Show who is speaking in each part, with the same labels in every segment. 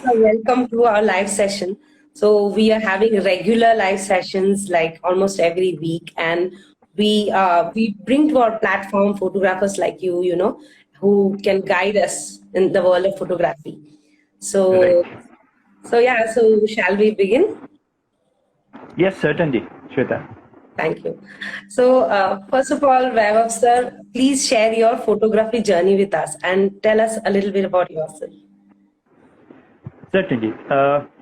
Speaker 1: So welcome to our live session. So we are having regular live sessions like almost every week, and we bring to our platform photographers like you, who can guide us in the world of photography.
Speaker 2: Right.
Speaker 1: So so shall we begin?
Speaker 2: Yes, certainly, Shweta.
Speaker 1: Thank you. So first of all, Vaibhav sir, please share your photography journey with us and tell us a little bit about yourself.
Speaker 2: Certainly.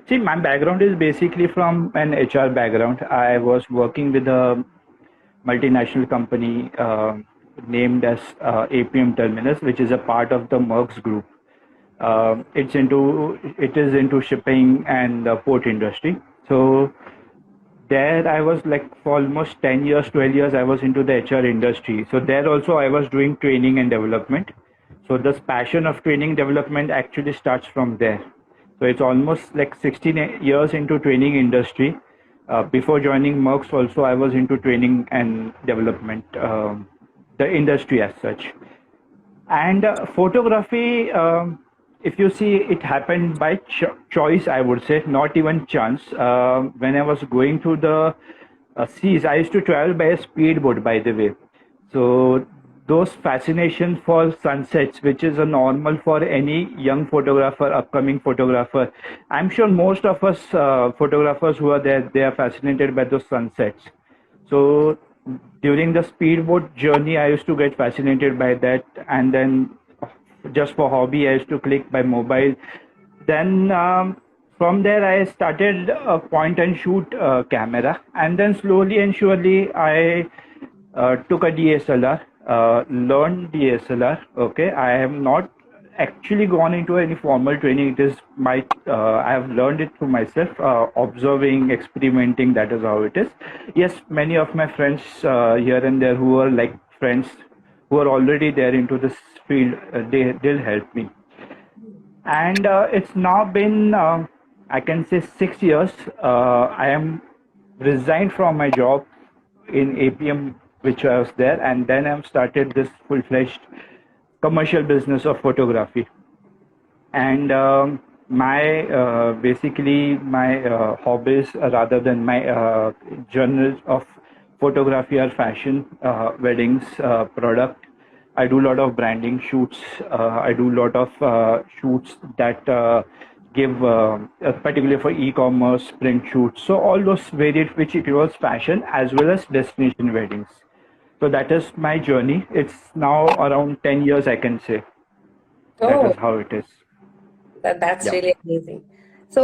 Speaker 2: See, my background is basically from an HR background. I was working with a multinational company named as APM Terminus, which is a part of the Merck's group. It is into shipping and port industry. So there I was like for almost 10 years, 12 years, I was into the HR industry. So there also I was doing training and development. So this passion of training development actually starts from there. So it's almost like 16 years into training industry. Before joining Merck's also I was into training and development, the industry as such. And photography, if you see, it happened by choice, I would say, not even chance. When I was going through the seas, I used to travel by a speedboat, by the way. So those fascination for sunsets, which is a normal for any young photographer, upcoming photographer. I'm sure most of us photographers who are there, they are fascinated by those sunsets. So during the speedboat journey, I used to get fascinated by that, and then just for hobby, I used to click by mobile. Then from there, I started a point and shoot camera, and then slowly and surely, I took a DSLR, learned DSLR. Okay, I have not actually gone into any formal training. It is my I have learned it through myself, observing, experimenting. That is how it is. Yes, many of my friends here and there who are like friends who are already there into this field, they'll help me. And it's now been I can say 6 years. I am resigned from my job in APM, which I was there, and then I've started this full-fledged commercial business of photography. And my basically my hobbies, rather than my journals of photography, are fashion, weddings, product. I do a lot of branding shoots. I do a lot of shoots that give, particularly for e-commerce, print shoots. So all those varied, which it was fashion as well as destination weddings. So that is my journey. It's now around 10 years, I can say. That
Speaker 1: Oh,
Speaker 2: is how it is.
Speaker 1: that's
Speaker 2: Yeah.
Speaker 1: really amazing. So,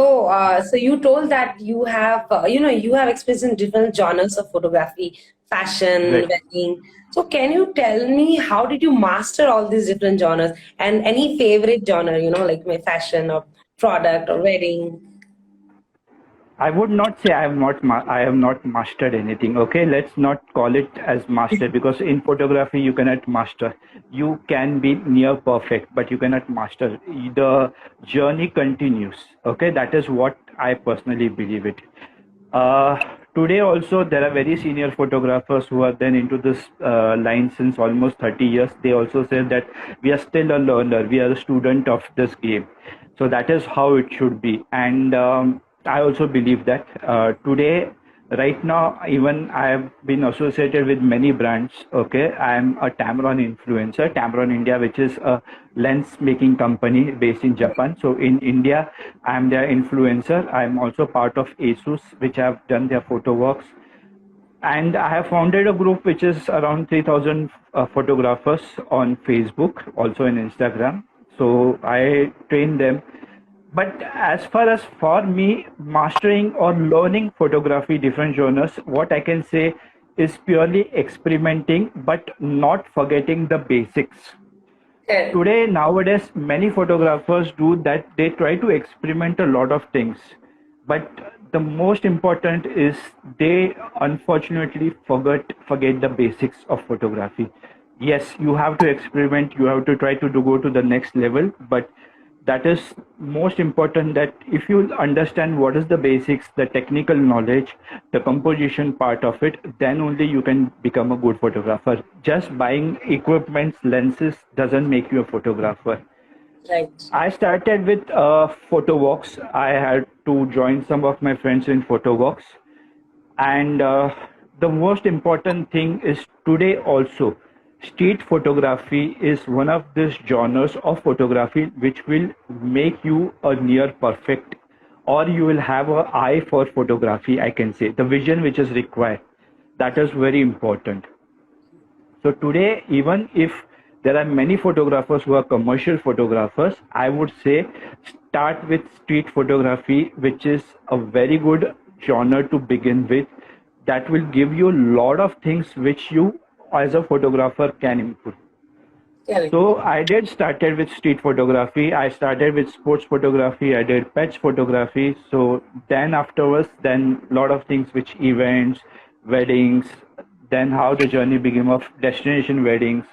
Speaker 1: so you told that you have, you have experience in different genres of photography, fashion,
Speaker 2: Right.
Speaker 1: wedding. So, can you tell me how did you master all these different genres and any favorite genre, like my fashion or product or wedding?
Speaker 2: I would not say I have not mastered anything. Okay, let's not call it as master, because in photography you cannot master. You can be near perfect, but you cannot master. The journey continues. Okay, that is what I personally believe it. Uh, Today also there are very senior photographers who are then into this line since almost 30 years. They also say that we are still a learner, we are a student of this game. So that is how it should be. And I also believe that today, right now, even I have been associated with many brands. Okay, I am a Tamron influencer, Tamron India, which is a lens making company based in Japan. So in India, I am their influencer. I am also part of ASUS, which have done their photo works. And I have founded a group which is around 3,000 photographers on Facebook, also in Instagram. So I train them. But as far as for me, mastering or learning photography, different genres, what I can say is purely experimenting, but not forgetting the basics.
Speaker 1: Okay.
Speaker 2: Today, nowadays, many photographers do that. They try to experiment a lot of things, but the most important is they unfortunately forget the basics of photography. Yes, you have to experiment, you have to try to go to the next level, but that is most important, that if you understand what is the basics, the technical knowledge, the composition part of it, then only you can become a good photographer. Just buying equipments, lenses doesn't make you a photographer.
Speaker 1: Right.
Speaker 2: I started with photo walks. I had to join some of my friends in photo walks. And the most important thing is today also, street photography is one of these genres of photography which will make you a near perfect, or you will have an eye for photography, I can say. The vision which is required. That is very important. So today, even if there are many photographers who are commercial photographers, I would say start with street photography, which is a very good genre to begin with. That will give you a lot of things which you as a photographer can improve.
Speaker 1: Correct.
Speaker 2: So I did started with street photography. I started with sports photography. I did pets photography. So then afterwards, then a lot of things which events, weddings, then how the journey became of destination weddings,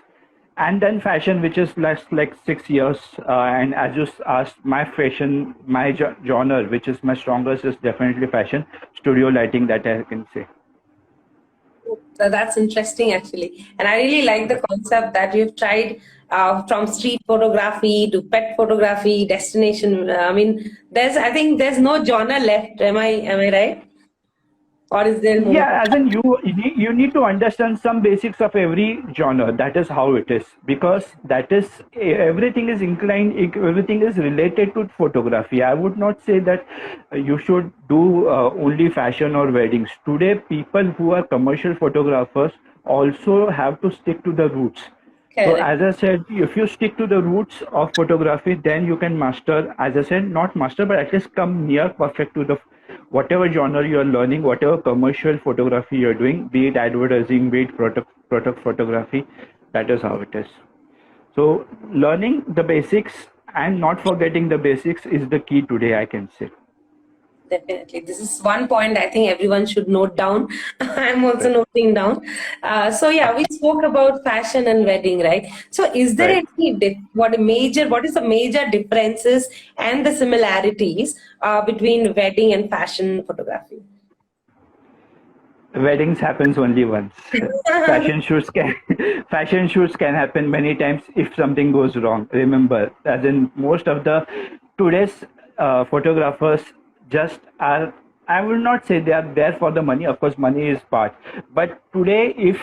Speaker 2: and then fashion, which is less like 6 years. And as you asked, my fashion, my genre, which is my strongest, is definitely fashion, studio lighting. That I can say.
Speaker 1: So that's interesting, actually. And I really like the concept that you've tried from street photography to pet photography, destination. I mean, I think there's no genre left. Am I right? Or is there more?
Speaker 2: Yeah, as in you need to understand some basics of every genre. That is how it is, because that is everything is inclined, everything is related to photography. I would not say that you should do only fashion or weddings. Today, people who are commercial photographers also have to stick to the roots. So
Speaker 1: Correct.
Speaker 2: as I said, if you stick to the roots of photography, then you can master, as I said, not master, but at least come near perfect to the whatever genre you are learning, whatever commercial photography you're doing, be it advertising, be it product photography, that is how it is. So learning the basics and not forgetting the basics is the key today, I can say.
Speaker 1: Definitely. This is one point I think everyone should note down. I'm also
Speaker 2: Right.
Speaker 1: noting down. So yeah, we spoke about fashion and wedding, right? So is there
Speaker 2: Right.
Speaker 1: any what is the major differences and the similarities between wedding and fashion photography?
Speaker 2: Weddings happens only once. Fashion shoots can fashion shoots can happen many times if something goes wrong. Remember, as in most of the today's photographers just are. I will not say they are there for the money. Of course, money is part. But today, if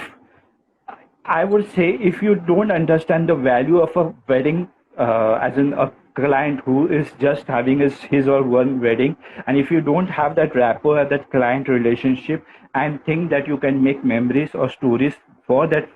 Speaker 2: I would say if you don't understand the value of a wedding, as in a client who is just having his or one wedding, and if you don't have that rapport, that client relationship, and think that you can make memories or stories for that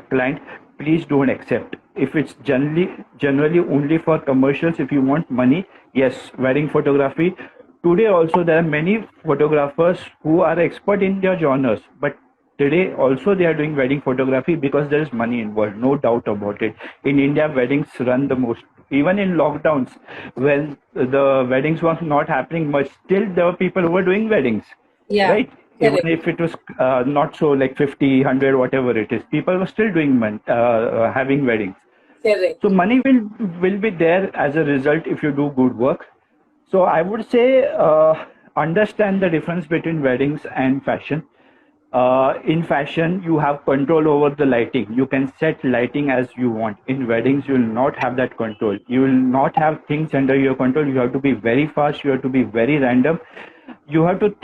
Speaker 2: client, please don't accept. If it's generally only for commercials, if you want money, yes, wedding photography. Today also there are many photographers who are expert in their genres, but today also they are doing wedding photography because there is money involved, no doubt about it. In India, weddings run the most. Even in lockdowns, when the weddings were not happening much, still there were people who were doing weddings,
Speaker 1: Yeah,
Speaker 2: right? Even
Speaker 1: correct,
Speaker 2: if it was not so like 50, 100, whatever it is, people were still doing having weddings. So
Speaker 1: correct.
Speaker 2: money will be there as a result if you do good work. So I would say understand the difference between weddings and fashion. In fashion, you have control over the lighting. You can set lighting as you want. In weddings, you will not have that control. You will not have things under your control. You have to be very fast. You have to be very random. You have to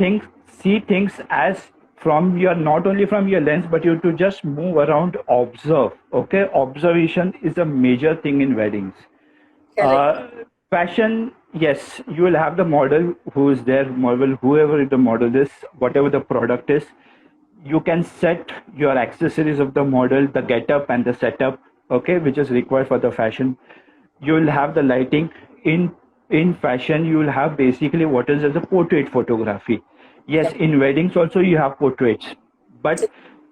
Speaker 2: see things as from your, not only from your lens, but you have to just move around, observe. Okay, observation is a major thing in weddings.
Speaker 1: Correct.
Speaker 2: uh, Fashion, yes, you will have the model who is there, model, whoever the model is, whatever the product is. You can set your accessories of the model, the getup and the setup, okay, which is required for the fashion. You will have the lighting. In fashion, you will have basically what is as a portrait photography. Yes, in weddings also you have portraits, but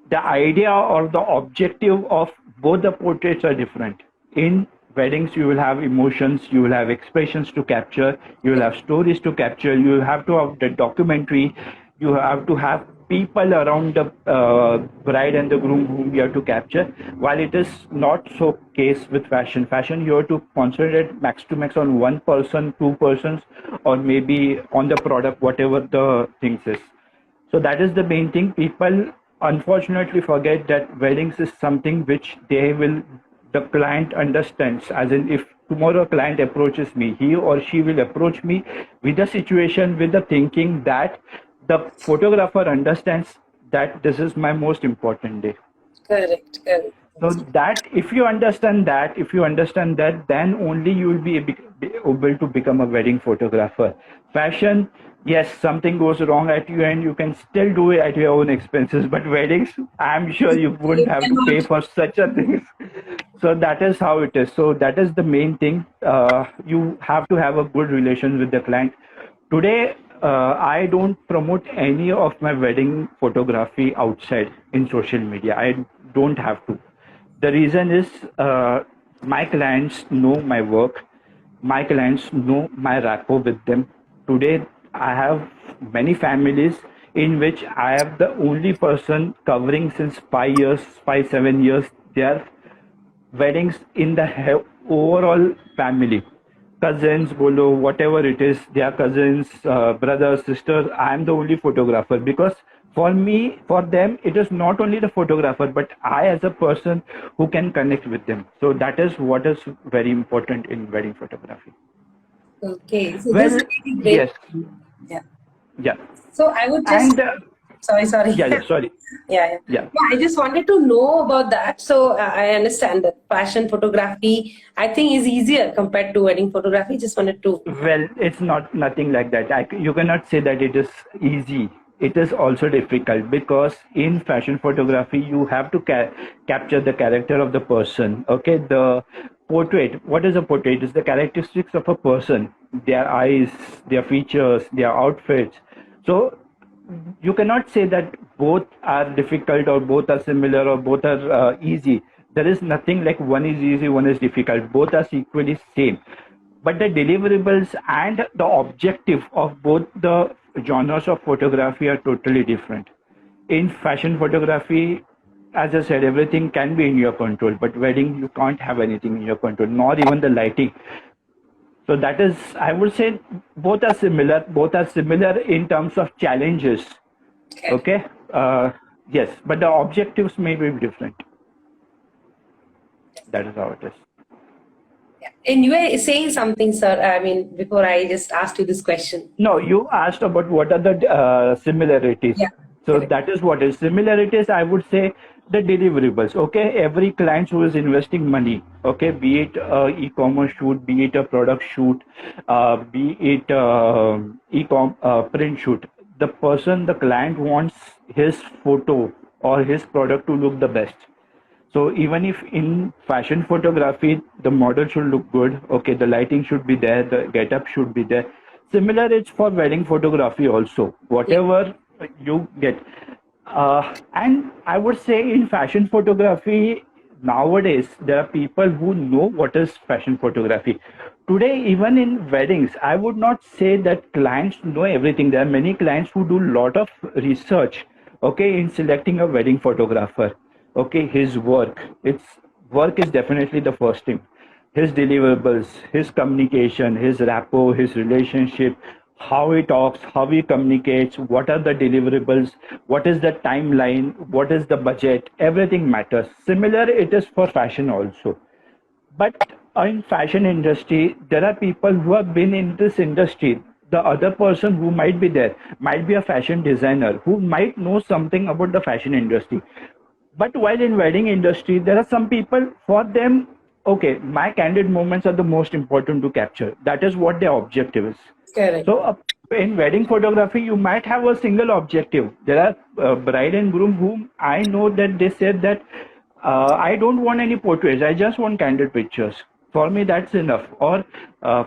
Speaker 2: the idea or the objective of both the portraits are different. In weddings, you will have emotions, you will have expressions to capture, you will have stories to capture, you will have to have the documentary, you have to have people around the bride and the groom whom you have to capture. While it is not so case with fashion, you have to concentrate max to max on one person, two persons, or maybe on the product, whatever the things is. So that is the main thing. People unfortunately forget that weddings is something which the client understands. As in, if tomorrow a client approaches me, he or she will approach me with the situation, with the thinking that the photographer understands that this is my most important day.
Speaker 1: Correct, correct.
Speaker 2: So that if you understand that, then only you will be able to become a wedding photographer. Fashion, yes, something goes wrong at you and you can still do it at your own expenses. But weddings, I'm sure you wouldn't
Speaker 1: You
Speaker 2: have to pay
Speaker 1: cannot.
Speaker 2: for such a thing. So that is how it is. So that is the main thing. You have to have a good relation with the client. Today, I don't promote any of my wedding photography outside in social media. I don't have to. The reason is my clients know my work. My clients know my rapport with them. Today, I have many families in which I am the only person covering since 5 years, 7 years, their weddings in the overall family. Cousins, bolo, whatever it is, their cousins, brothers, sisters. I am the only photographer because for me, for them, it is not only the photographer, but I as a person who can connect with them. So that is what is very important in wedding photography.
Speaker 1: Okay, so this is
Speaker 2: Well,
Speaker 1: really great.
Speaker 2: yes,
Speaker 1: Yeah.
Speaker 2: yeah,
Speaker 1: So I would just,
Speaker 2: and
Speaker 1: sorry.
Speaker 2: yeah, yeah. Sorry,
Speaker 1: Yeah, yeah.
Speaker 2: yeah.
Speaker 1: Yeah, I just wanted to know about that. So I understand that fashion photography, I think, is easier compared to wedding photography. Just wanted to.
Speaker 2: Well, it's not nothing like that. You cannot say that it is easy. It is also difficult because in fashion photography, you have to capture the character of the person. Okay, the portrait. What is a portrait? It's the characteristics of a person, their eyes, their features, their outfits. So you cannot say that both are difficult or both are similar or both are easy. There is nothing like one is easy, one is difficult. Both are equally same, but the deliverables and the objective of both the genres of photography are totally different. In fashion photography, as I said, everything can be in your control, but wedding you can't have anything in your control, not even the lighting. So that is, I would say, both are similar. Both are similar in terms of challenges.
Speaker 1: Okay.
Speaker 2: Okay. Yes, but the objectives may be different. That is how it is.
Speaker 1: Yeah. And you were saying something, sir. I mean, before I just asked you this question.
Speaker 2: No, you asked about what are the similarities.
Speaker 1: Yeah,
Speaker 2: So
Speaker 1: correct.
Speaker 2: that is what is similarities. I would say the deliverables. Okay, every client who is investing money. Okay, be it a e-commerce shoot, be it a product shoot, be it e-com print shoot. The person, the client wants his photo or his product to look the best. So even if in fashion photography the model should look good, okay, the lighting should be there, the getup should be there. Similar it's for wedding photography also.
Speaker 1: Yeah,
Speaker 2: Whatever you get, and I would say in fashion photography nowadays there are people who know what is fashion photography. Today, even in weddings, I would not say that clients know everything. There are many clients who do a lot of research, okay, in selecting a wedding photographer. Okay, his work is definitely the first thing. His deliverables, his communication, his rapport, his relationship, how he talks, how he communicates, what are the deliverables, what is the timeline, what is the budget, everything matters. Similar it is for fashion also. But in fashion industry, there are people who have been in this industry. The other person who might be there might be a fashion designer who might know something about the fashion industry. But while in wedding industry, there are some people for them, okay, my candid moments are the most important to capture. That is what their objective is.
Speaker 1: correct.
Speaker 2: So in wedding photography, you might have a single objective. There are bride and groom whom I know that they said that I don't want any portraits. I just want candid pictures. For me, that's enough. Or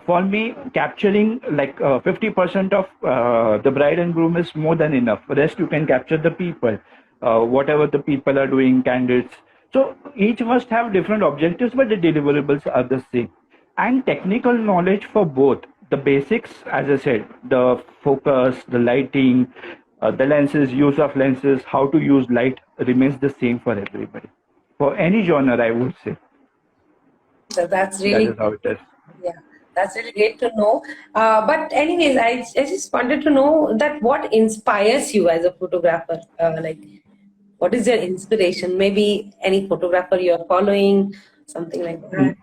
Speaker 2: for me, capturing like 50% of the bride and groom is more than enough. Rest you can capture the people, whatever the people are doing, candidates. So each must have different objectives, but the deliverables are the same. And technical knowledge for both. The basics, as I said, the focus, the lighting, the lenses, use of lenses, how to use light remains the same for everybody. For any genre, I would say
Speaker 1: So that's
Speaker 2: that
Speaker 1: really
Speaker 2: is how
Speaker 1: great.
Speaker 2: it is.
Speaker 1: Yeah, that's really great to know. But anyways, I just wanted to know that what inspires you as a photographer? Like, what is your inspiration? Maybe any photographer you're following, something like that.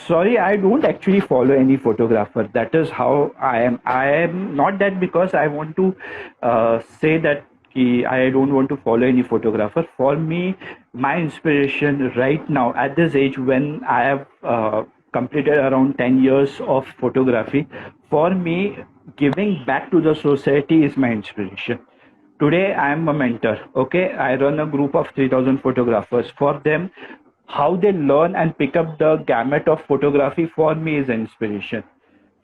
Speaker 2: Sorry, I don't actually follow any photographer. That is how I am. I am not that because I want to say that I don't want to follow any photographer. For me, my inspiration right now at this age when I have completed around 10 years of photography, for me, giving back to the society is my inspiration. Today, I am a mentor. Okay, I run a group of 3,000 photographers. For them, how they learn and pick up the gamut of photography for me is inspiration.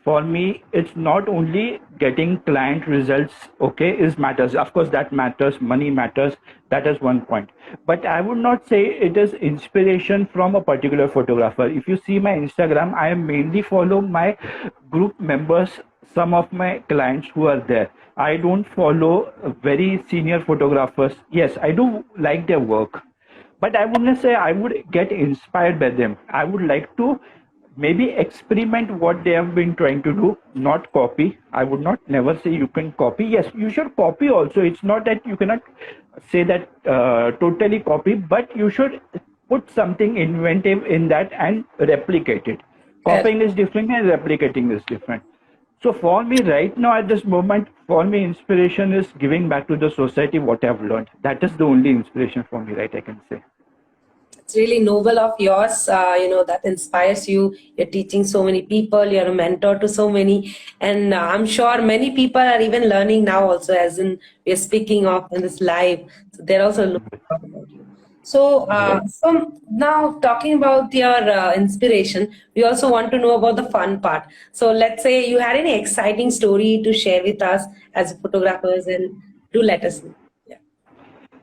Speaker 2: For me, it's not only getting client results, okay, is matters. Of course, that matters, money matters, that is one point. But I would not say it is inspiration from a particular photographer. If you see my Instagram, I mainly follow my group members, some of my clients who are there. I don't follow very senior photographers. Yes, I do like their work, but I wouldn't say I would get inspired by them. I would like to maybe experiment what they have been trying to do, not copy. I would not never say you can copy. Yes, you should copy also. It's not that you cannot say that totally copy, but you should put something inventive in that and replicate it. Copying is different and replicating is different. So for me right now at this moment, for me inspiration is giving back to the society what I've learned. That is the only inspiration for me, right? I can say.
Speaker 1: It's really noble of yours, that inspires you. You're teaching so many people, you're a mentor to so many. And I'm sure many people are even learning now also, as in we're speaking of in this live. So they're also learning about you. So,
Speaker 2: Right.
Speaker 1: so now talking about your inspiration, we also want to know about the fun part. So let's say you had any exciting story to share with us as photographers, and do let us know. Yeah.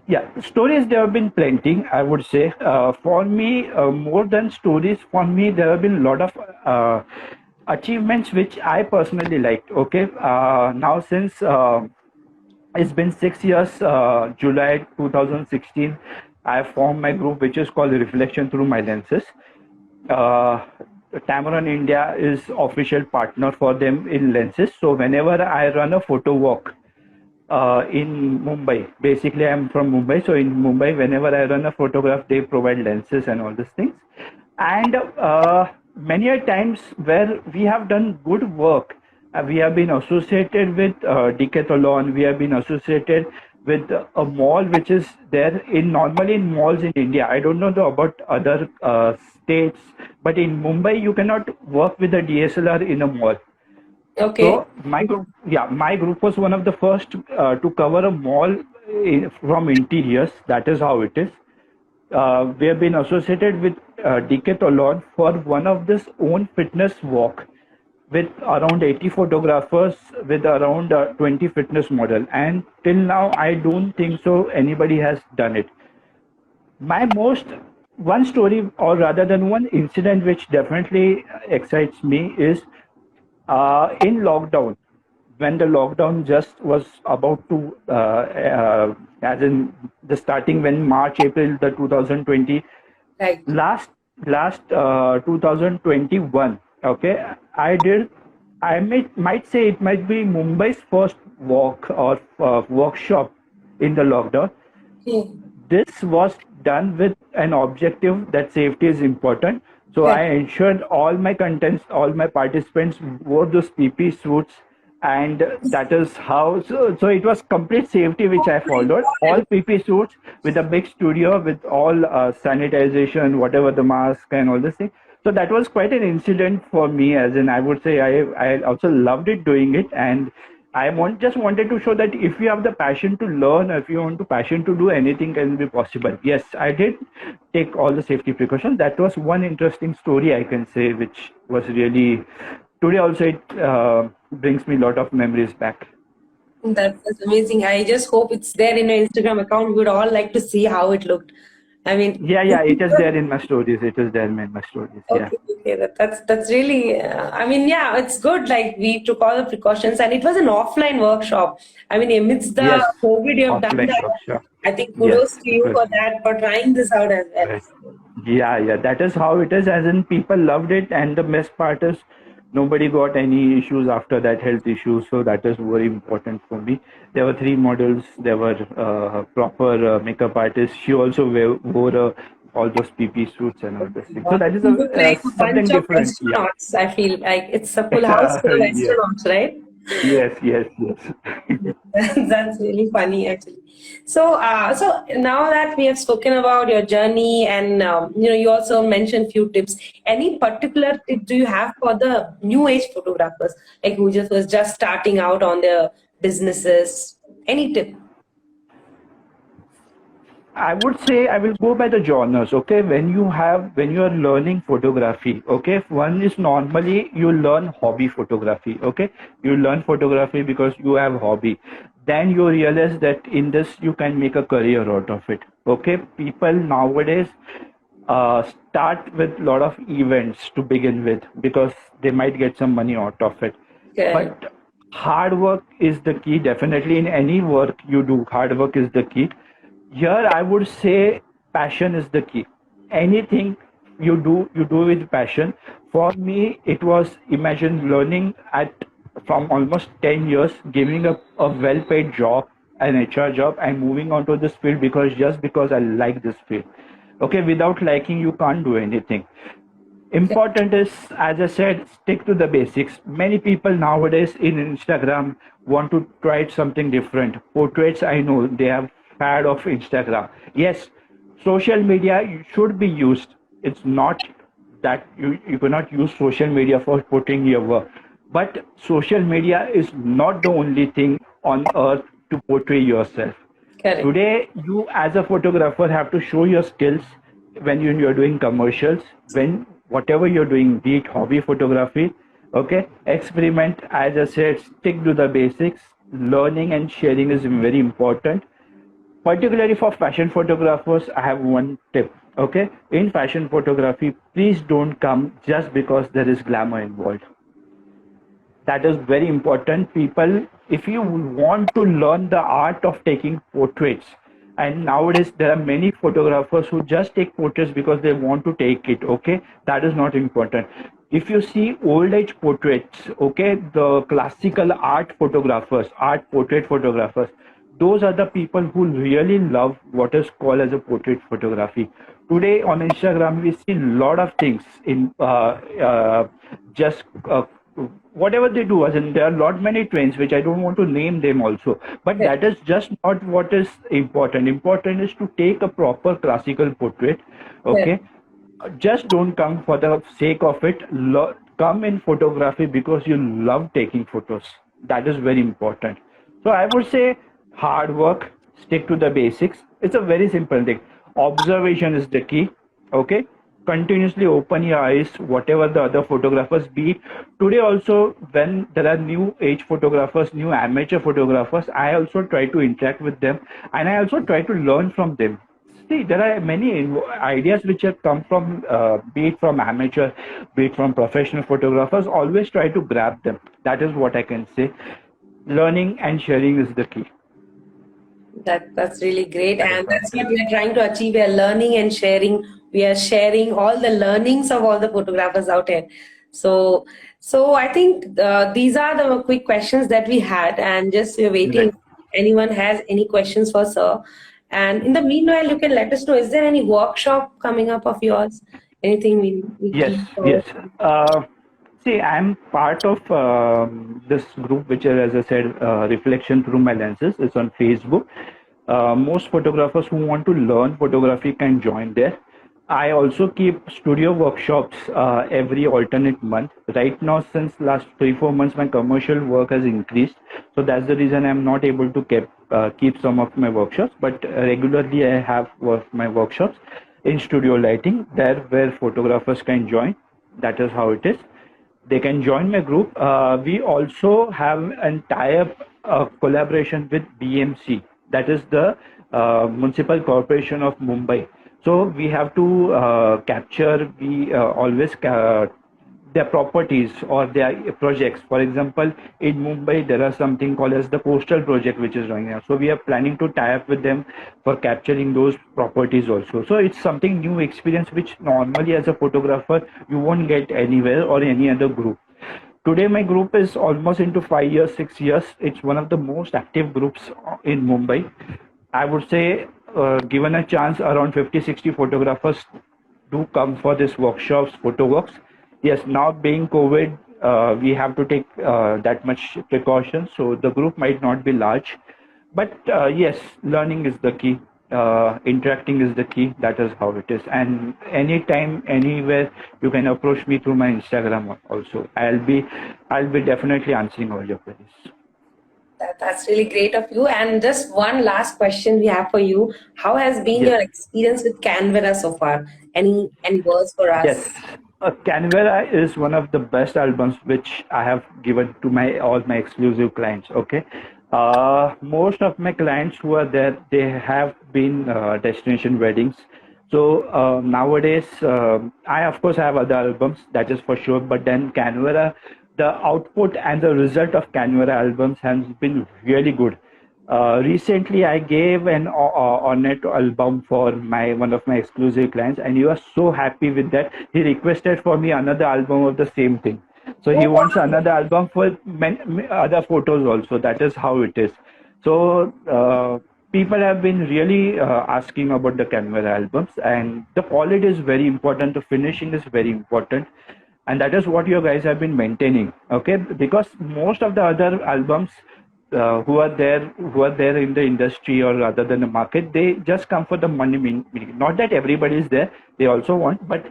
Speaker 2: Yeah, stories there have been plenty, I would say. For me, more than stories, for me there have been a lot of achievements which I personally liked. Okay, now since it's been 6 years, July 2016, I formed my group which is called Reflection Through My Lenses. uh, Tamron India is official partner for them in lenses. So whenever I run a photo walk in Mumbai, basically I'm from Mumbai. So in Mumbai, whenever I run a photograph, they provide lenses and all these things. And many a times where we have done good work, we have been associated with Decathlon. We have been associated with a mall which is there in normally in malls in India. I don't know about other states, but in Mumbai you cannot work with a DSLR in a mall.
Speaker 1: Okay.
Speaker 2: So my group, yeah, my group was one of the first to cover a mall from interiors. That is how it is. We have been associated with Decathlon for one of this own fitness walk with around 80 photographers with around 20 fitness model, and till now I don't think so anybody has done it. My most one story, or rather than one incident which definitely excites me, is in lockdown, when the lockdown just was about to as in the starting, when March April the 2020,
Speaker 1: Right.
Speaker 2: last 2021. Okay, I did, I might say it might be Mumbai's first walk or workshop in the lockdown.
Speaker 1: Okay.
Speaker 2: This was done with an objective that safety is important. So
Speaker 1: Yeah.
Speaker 2: I ensured all my contents, all my participants wore those PP suits, and that is how. So it was complete safety which I followed. All PP suits with a big studio with all sanitization, whatever the mask and all this thing. So that was quite an incident for me, as in I would say I also loved it doing it, and just wanted to show that if you have the passion to learn, if you want to passion to do anything, can be possible. Yes, I did take all the safety precautions. That was one interesting story I can say, which was really today also it brings me a lot of memories back.
Speaker 1: That's amazing. I just hope it's there in your Instagram account. We would all like to see how it looked. I mean,
Speaker 2: Yeah, yeah, it is there in my stories. It is there in my stories. Yeah.
Speaker 1: okay, okay. That's really. I mean, yeah, it's good. Like we took all the precautions, and it was an offline workshop. I mean, amidst the
Speaker 2: Yes,
Speaker 1: COVID, you have done
Speaker 2: offline
Speaker 1: that.
Speaker 2: workshop.
Speaker 1: I think
Speaker 2: Yes,
Speaker 1: kudos to
Speaker 2: it
Speaker 1: you
Speaker 2: was.
Speaker 1: for that, for trying this out as well.
Speaker 2: Right. Yeah, yeah, that is how it is. As in, people loved it, and the best part is nobody got any issues after that, health issues. So that is very important for me. There were three models. There were proper makeup artists. She also wore a all those PP suits and all those things. So
Speaker 1: Wow.
Speaker 2: that is
Speaker 1: You look like a bunch
Speaker 2: something
Speaker 1: of
Speaker 2: different. Yeah.
Speaker 1: astronauts. I feel like it's a full house full of
Speaker 2: Yes.
Speaker 1: astronauts, right?
Speaker 2: Yes. Yes. Yes.
Speaker 1: That's really funny, actually. So, so now that we have spoken about your journey, and you also mentioned few tips. Any particular tip do you have for the new age photographers, like who just was just starting out on their businesses? Any tip?
Speaker 2: I would say I will go by the genres. Okay, when you are learning photography. Okay, one is normally you learn hobby photography. Okay, you learn photography because you have hobby. Then you realize that in this you can make a career out of it. Okay, people nowadays start with a lot of events to begin with because they might get some money out of it.
Speaker 1: Okay.
Speaker 2: But hard work is the key. Definitely in any work you do, hard work is the key. Here I would say passion is the key. Anything you do with passion. For me, it was, imagine learning at from almost 10 years, giving up a well-paid job, an HR job, and moving on to this field because just because I like this field. Okay, without liking, you can't do anything.
Speaker 1: Okay.
Speaker 2: Important is, as I said, stick to the basics. Many people nowadays in Instagram want to try something different. Portraits, I know they have fad of Instagram. Yes, social media should be used. It's not that you cannot use social media for putting your work. But social media is not the only thing on earth to portray yourself.
Speaker 1: Correct.
Speaker 2: Today, you as a photographer have to show your skills when you're doing commercials, when whatever you're doing, be it hobby photography, okay, experiment, as I said, stick to the basics. Learning and sharing is very important. Particularly for fashion photographers, I have one tip. Okay, in fashion photography, please don't come just because there is glamour involved. That is very important. People, if you want to learn the art of taking portraits, and nowadays there are many photographers who just take portraits because they want to take it. Okay, that is not important. If you see old age portraits, okay, the classical art photographers, art portrait photographers, those are the people who really love what is called as a portrait photography. Today on Instagram we see a lot of things in just whatever they do, as in there are a lot many trends which I don't want to name them also, but
Speaker 1: Okay.
Speaker 2: that is just not what is important. Important is to take a proper classical portrait.
Speaker 1: Okay.
Speaker 2: Okay, just don't come for the sake of it. Come in photography because you love taking photos. That is very important. So I would say hard work, stick to the basics. It's a very simple thing. Observation is the key. Okay, continuously open your eyes, whatever the other photographers be. Today also, when there are new age photographers, new amateur photographers, I also try to interact with them, and I also try to learn from them. See, there are many ideas which have come from, be it from amateur, be it from professional photographers. Always try to grab them. That is what I can say. Learning and sharing is the key.
Speaker 1: That's really great,
Speaker 2: That is
Speaker 1: and
Speaker 2: how
Speaker 1: that's
Speaker 2: it is.
Speaker 1: what we are trying to achieve. We are learning and sharing. We are sharing all the learnings of all the photographers out here. So, so I think these are the quick questions that we had, and just we're waiting.
Speaker 2: Right.
Speaker 1: If anyone has any questions for Sir, and in the meanwhile, you can let us know. Is there any workshop coming up of yours? Anything we can
Speaker 2: Yes,
Speaker 1: look
Speaker 2: yes.
Speaker 1: forward to?
Speaker 2: See, I'm part of this group, which is, as I said, Reflection Through My Lenses. It's on Facebook. Most photographers who want to learn photography can join there. I also keep studio workshops every alternate month. Right now, since last 3 4 months, my commercial work has increased, so that's the reason I'm not able to keep some of my workshops. But regularly, I have my workshops in studio lighting there where photographers can join. That is how it is. They can join my group. We also have an tie-up collaboration with BMC, that is the Municipal Corporation of Mumbai. So we have to capture, we always their properties or their projects. For example, in Mumbai, there are something called as the coastal project, which is running now. So we are planning to tie up with them for capturing those properties also. So it's something new experience which normally as a photographer you won't get anywhere or any other group. Today, my group is almost into 5 years, 6 years. It's one of the most active groups in Mumbai. I would say given a chance, around 50-60 photographers do come for this workshops, photo works. Yes, now being COVID, we have to take that much precaution, so the group might not be large. But yes, learning is the key. Interacting is the key. That is how it is. And anytime, anywhere, you can approach me through my Instagram also. I'll be definitely answering all your queries.
Speaker 1: That's really great of you. And just one last question we have for you. How has been
Speaker 2: Yes.
Speaker 1: your experience with Canvera so far? Any words for
Speaker 2: Yes,
Speaker 1: us?
Speaker 2: Canvera is one of the best albums which I have given to my all my exclusive clients. Okay, most of my clients who are there, they have been destination weddings. So nowadays, I of course have other albums, that is for sure. But then Canvera, the output and the result of Canvera albums has been really good. Recently, I gave an Ornate album for my one of my exclusive clients, and he was so happy with that. He requested for me another album of the same thing. So he
Speaker 1: Oh,
Speaker 2: wants
Speaker 1: wow.
Speaker 2: another album for other photos also. That is how it is. So people have been really asking about the Canva albums, and the quality is very important. The finishing is very important, and that is what you guys have been maintaining. Okay, because most of the other albums who are there in the industry or rather than the market, they just come for the money. Not that everybody is there, they also want, but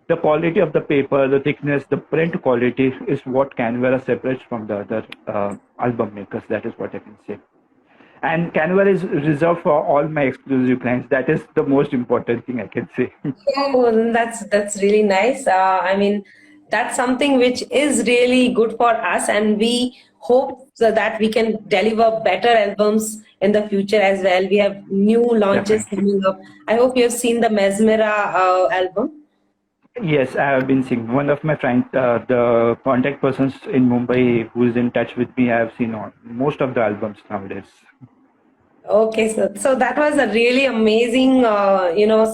Speaker 2: the quality of the paper, the thickness, the print quality is what Canva separates from the other album makers. That is what I can say. And Canva is reserved for all my exclusive clients. That is the most important thing I can say.
Speaker 1: Oh, that's really nice. I mean, that's something which is really good for us, and we hope so that we can deliver better albums in the future as well. We have new launches
Speaker 2: Definitely.
Speaker 1: coming up. I hope you have seen the Mesmera album.
Speaker 2: Yes, I have been seeing one of my friends, the contact persons in Mumbai who is in touch with me. I have seen on most of the albums nowadays.
Speaker 1: Okay, so that was a really amazing,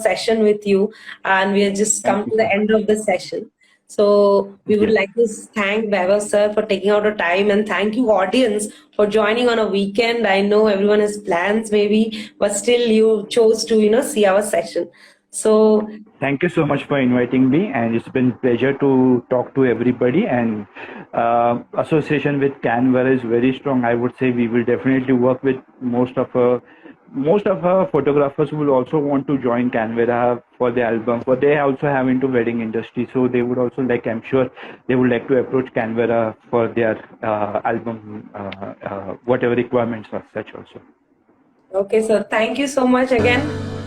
Speaker 1: session with you, and we have just come
Speaker 2: Thank
Speaker 1: to
Speaker 2: you
Speaker 1: the
Speaker 2: so
Speaker 1: end
Speaker 2: much.
Speaker 1: of the session. So we would
Speaker 2: Yes.
Speaker 1: like to thank Vaibhav sir for taking out a time, and thank you audience for joining on a weekend. I know everyone has plans maybe, but still you chose to see our session. So
Speaker 2: Thank you so much for inviting me, and it's been pleasure to talk to everybody. And association with Canva is very strong. I would say we will definitely work with most of our photographers who will also want to join Canva for the album. For they also have into wedding industry, so they would also like. I'm sure they would like to approach Canva for their album, whatever requirements or such also.
Speaker 1: okay, so thank you so much again.